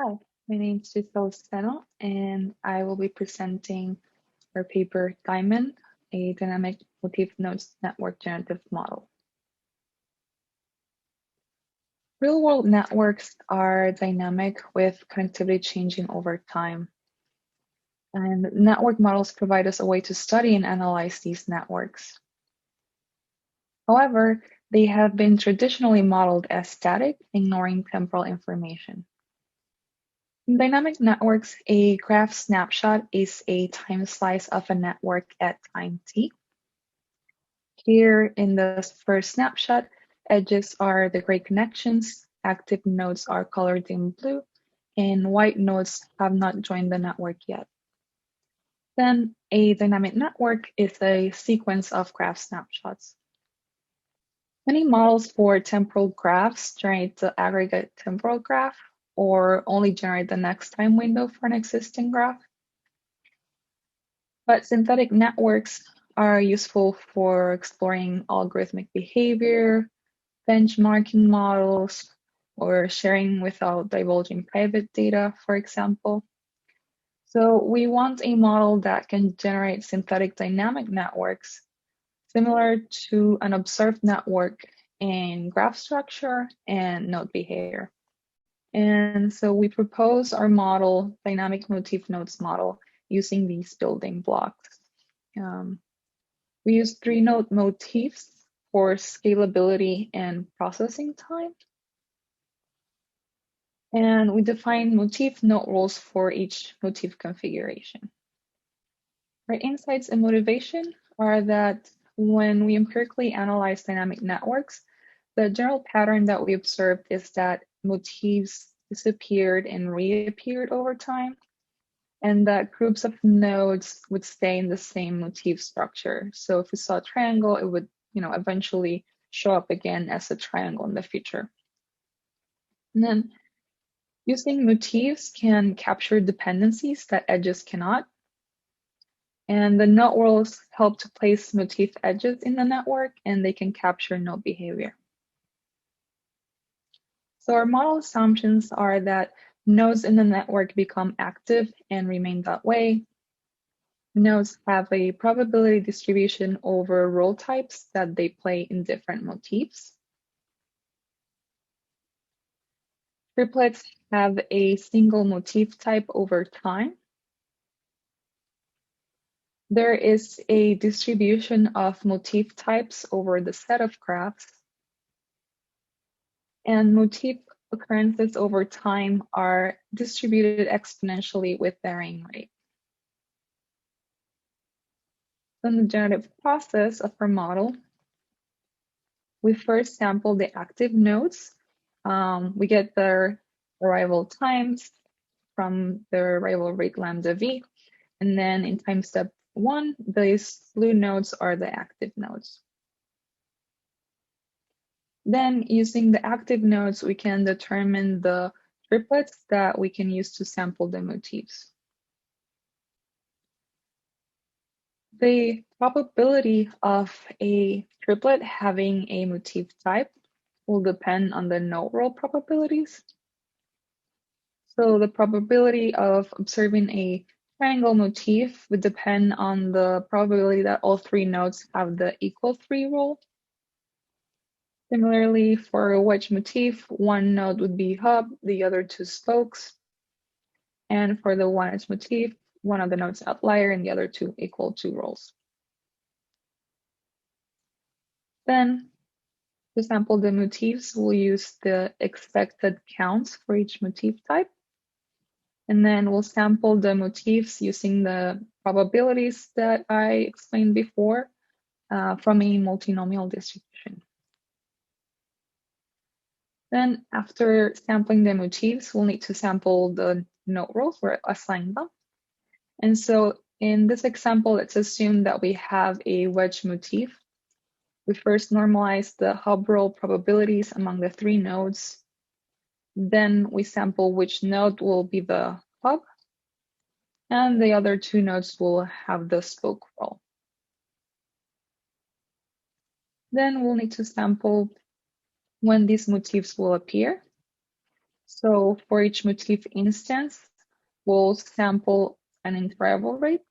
Hi, my name is Citation, and I will be presenting our paper DYMOND, a dynamic MOtif-NoDes network generative model. Real-world networks are dynamic with connectivity changing over time. And network models provide us a way to study and analyze these networks. However, they have been traditionally modeled as static, ignoring temporal information. In dynamic networks, a graph snapshot is a time slice of a network at time t. Here in the first snapshot, edges are the gray connections, active nodes are colored in blue, and white nodes have not joined the network yet. Then a dynamic network is a sequence of graph snapshots. Many models for temporal graphs generate the aggregate temporal graph or only generate the next time window for an existing graph. But synthetic networks are useful for exploring algorithmic behavior, benchmarking models, or sharing without divulging private data, for example. So we want a model that can generate synthetic dynamic networks similar to an observed network in graph structure and node behavior. And so we propose our model, dynamic MOtif-NoDes model, using these building blocks. We use 3-node motifs for scalability and processing time. And we define motif node roles for each motif configuration. Our insights and motivation are that when we empirically analyze dynamic networks, the general pattern that we observed is that motifs disappeared and reappeared over time, and that groups of nodes would stay in the same motif structure. So if we saw a triangle, it would, eventually show up again as a triangle in the future. And then using motifs can capture dependencies that edges cannot. And the node roles help to place motif edges in the network, and they can capture node behavior. So our model assumptions are that nodes in the network become active and remain that way. Nodes have a probability distribution over role types that they play in different motifs. Triplets have a single motif type over time. There is a distribution of motif types over the set of graphs. And motif occurrences over time are distributed exponentially with varying rate. In the generative process of our model, we first sample the active nodes. We get their arrival times from their arrival rate lambda v. And then in time step 1, these blue nodes are the active nodes. Then using the active nodes, we can determine the triplets that we can use to sample the motifs. The probability of a triplet having a motif type will depend on the node role probabilities. So the probability of observing a triangle motif would depend on the probability that all 3 nodes have the equal 3 role. Similarly, for a wedge motif, 1 node would be hub, the other 2 spokes. And for the 1 edge motif, 1 of the nodes outlier and the other 2 equal 2 roles. Then to sample the motifs, we'll use the expected counts for each motif type. And then we'll sample the motifs using the probabilities that I explained before from a multinomial distribution. Then after sampling the motifs, we'll need to sample the node roles or assign them. And so in this example, let's assume that we have a wedge motif. We first normalize the hub role probabilities among the 3 nodes. Then we sample which node will be the hub, and the other 2 nodes will have the spoke role. Then we'll need to sample when these motifs will appear. So for each motif instance, we'll sample an interval rate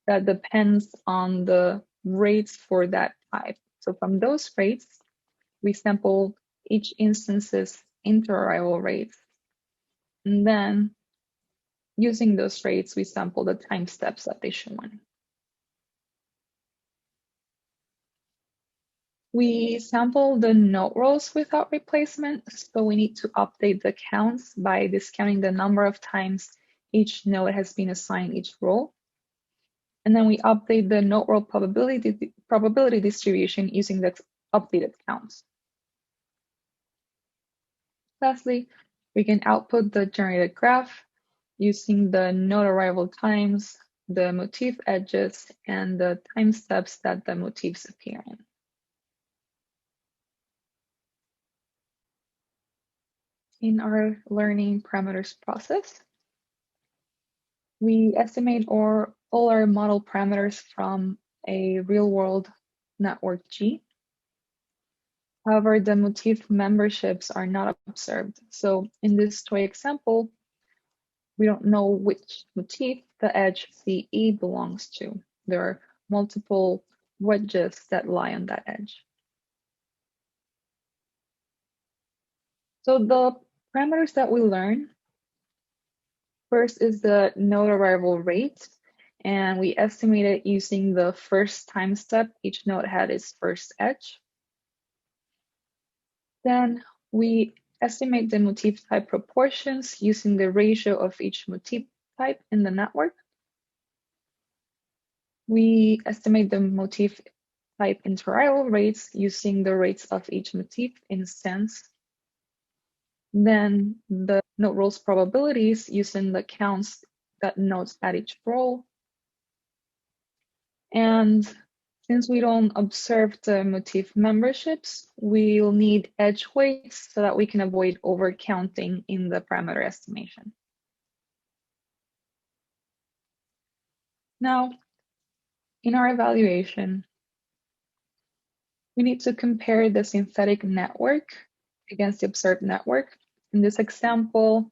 that depends on the rates for that type. So from those rates, we sample each instance's interarrival rates. And then using those rates, we sample the time steps that they show on. We sample the node rows without replacement, so we need to update the counts by discounting the number of times each node has been assigned each row. And then we update the node row probability distribution using the updated counts. Lastly, we can output the generated graph using the node arrival times, the motif edges, and the time steps that the motifs appear in. In our learning parameters process, we estimate all our model parameters from a real-world network G. However, the motif memberships are not observed. So in this toy example, we don't know which motif the edge CE belongs to. There are multiple wedges that lie on that edge. So the parameters that we learn, first is the node arrival rate, and we estimate it using the first time step each node had its first edge. Then we estimate the motif type proportions using the ratio of each motif type in the network. We estimate the motif type interarrival rates using the rates of each motif instance. Then the node rows probabilities using the counts that nodes at each row. And since we don't observe the motif memberships, we'll need edge weights so that we can avoid overcounting in the parameter estimation. Now, in our evaluation, we need to compare the synthetic network against the observed network. In this example,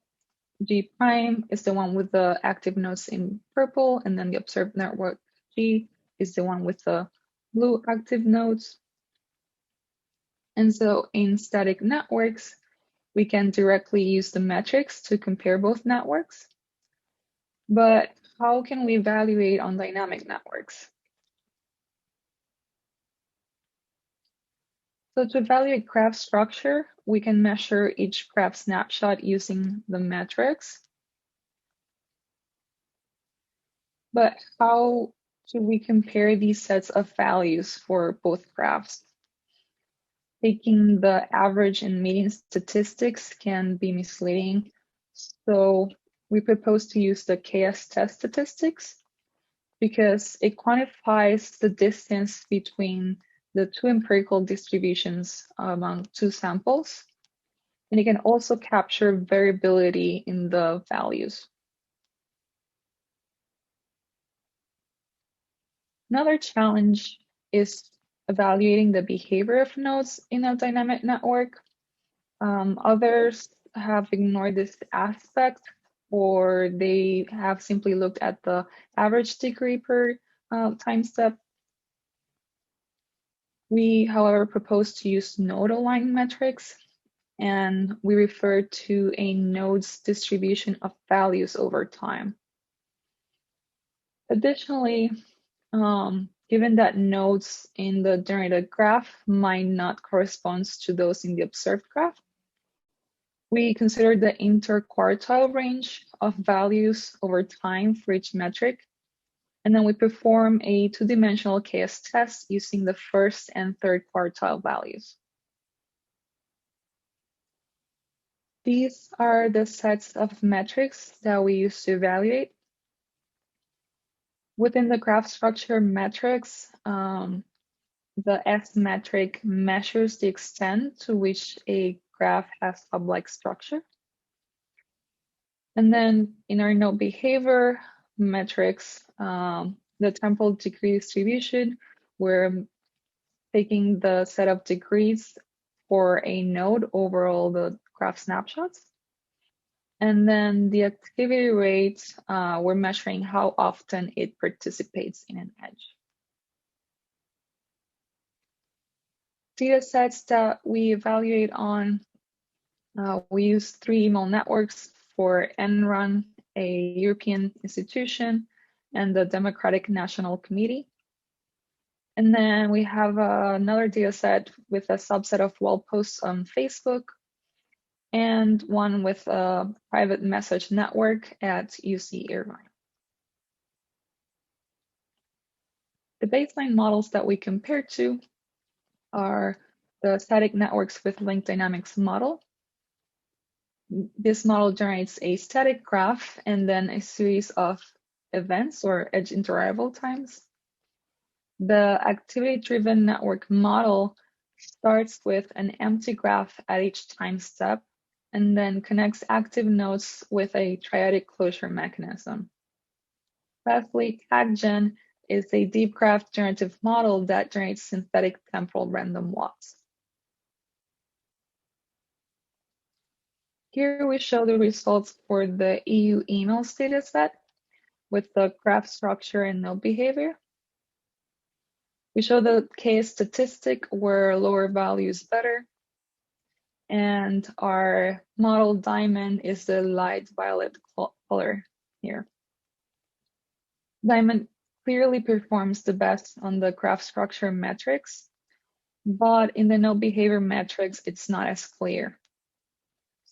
G prime is the one with the active nodes in purple, and then the observed network G is the one with the blue active nodes. And so in static networks, we can directly use the metrics to compare both networks. But how can we evaluate on dynamic networks? So to evaluate graph structure, we can measure each graph snapshot using the metrics. But how do we compare these sets of values for both graphs? Taking the average and median statistics can be misleading. So we propose to use the KS test statistics because it quantifies the distance between the two empirical distributions among two samples. And it can also capture variability in the values. Another challenge is evaluating the behavior of nodes in a dynamic network. Others have ignored this aspect, or they have simply looked at the average degree per time step. We, however, propose to use node aligned metrics, and we refer to a node's distribution of values over time. Additionally, given that nodes in the generated graph might not correspond to those in the observed graph, we consider the interquartile range of values over time for each metric, and then we perform a two-dimensional KS test using the first and third quartile values. These are the sets of metrics that we use to evaluate. Within the graph structure metrics, the S metric measures the extent to which a graph has hub-like structure. And then in our node behavior metrics, the temporal degree distribution, we're taking the set of degrees for a node over all the graph snapshots. And then the activity rate, we're measuring how often it participates in an edge. Data sets that we evaluate on, we use 3 email networks for NRUN, a European institution, and the Democratic National Committee. And then we have another data set with a subset of wall posts on Facebook, and one with a private message network at UC Irvine. The baseline models that we compare to are the static networks with linked dynamics model. This model generates a static graph and then a series of events or edge interarrival times. The activity-driven network model starts with an empty graph at each time step and then connects active nodes with a triadic closure mechanism. Lastly, TagGen is a deep graph generative model that generates synthetic temporal random walks. Here we show the results for the EU emails dataset with the graph structure and node behavior. We show the case statistic where lower value is better, and our model DYMOND is the light violet color here. DYMOND clearly performs the best on the graph structure metrics, but in the node behavior metrics, it's not as clear.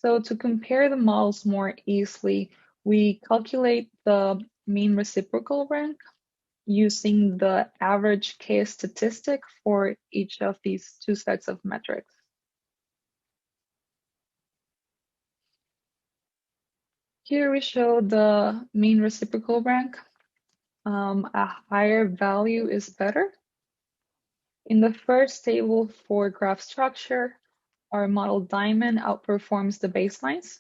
So to compare the models more easily, we calculate the mean reciprocal rank using the average case statistic for each of these 2 sets of metrics. Here we show the mean reciprocal rank. A higher value is better. In the first table for graph structure, our model DYMOND outperforms the baselines.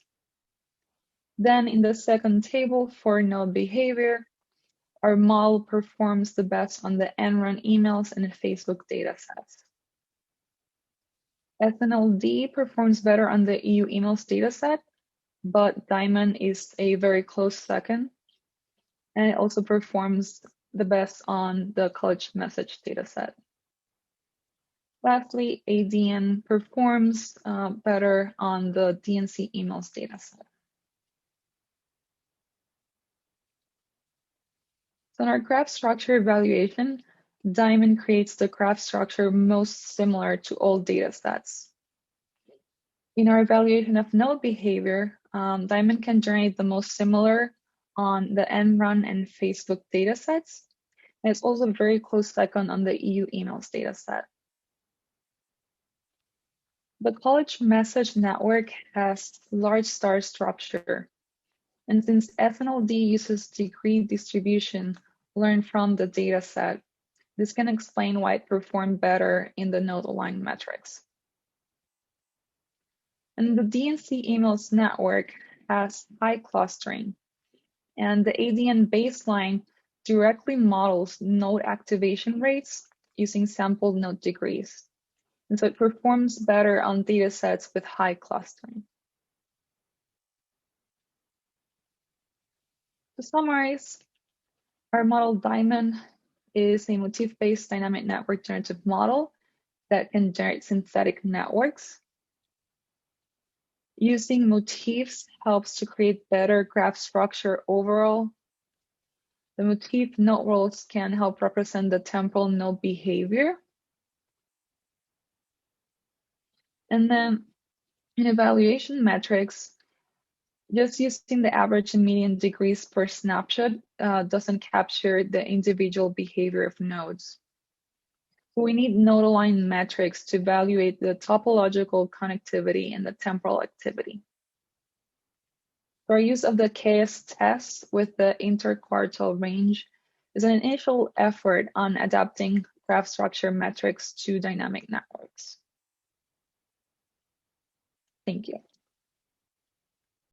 Then in the second table for node behavior, our model performs the best on the NRUN emails and the Facebook datasets. SNLD performs better on the EU emails dataset, but DYMOND is a very close second, and it also performs the best on the college message dataset. Lastly, ADN performs better on the DNC emails dataset. So in our graph structure evaluation, DYMOND creates the graph structure most similar to all datasets. In our evaluation of node behavior, DYMOND can generate the most similar on the NRUN and Facebook datasets, and it's also a very close second on the EU emails dataset. The college message network has large star structure, and since SNLD uses degree distribution learned from the dataset, this can explain why it performed better in the node aligned metrics. And the DNC emails network has high clustering, and the ADN baseline directly models node activation rates using sampled node degrees. And so it performs better on datasets with high clustering. To summarize, our model DYMOND is a motif-based dynamic network generative model that can generate synthetic networks. Using motifs helps to create better graph structure overall. The motif node roles can help represent the temporal node behavior. And then in evaluation metrics, just using the average and median degrees per snapshot doesn't capture the individual behavior of nodes. We need node-aligned metrics to evaluate the topological connectivity and the temporal activity. Our use of the KS test with the interquartile range is an initial effort on adapting graph structure metrics to dynamic networks. Thank you.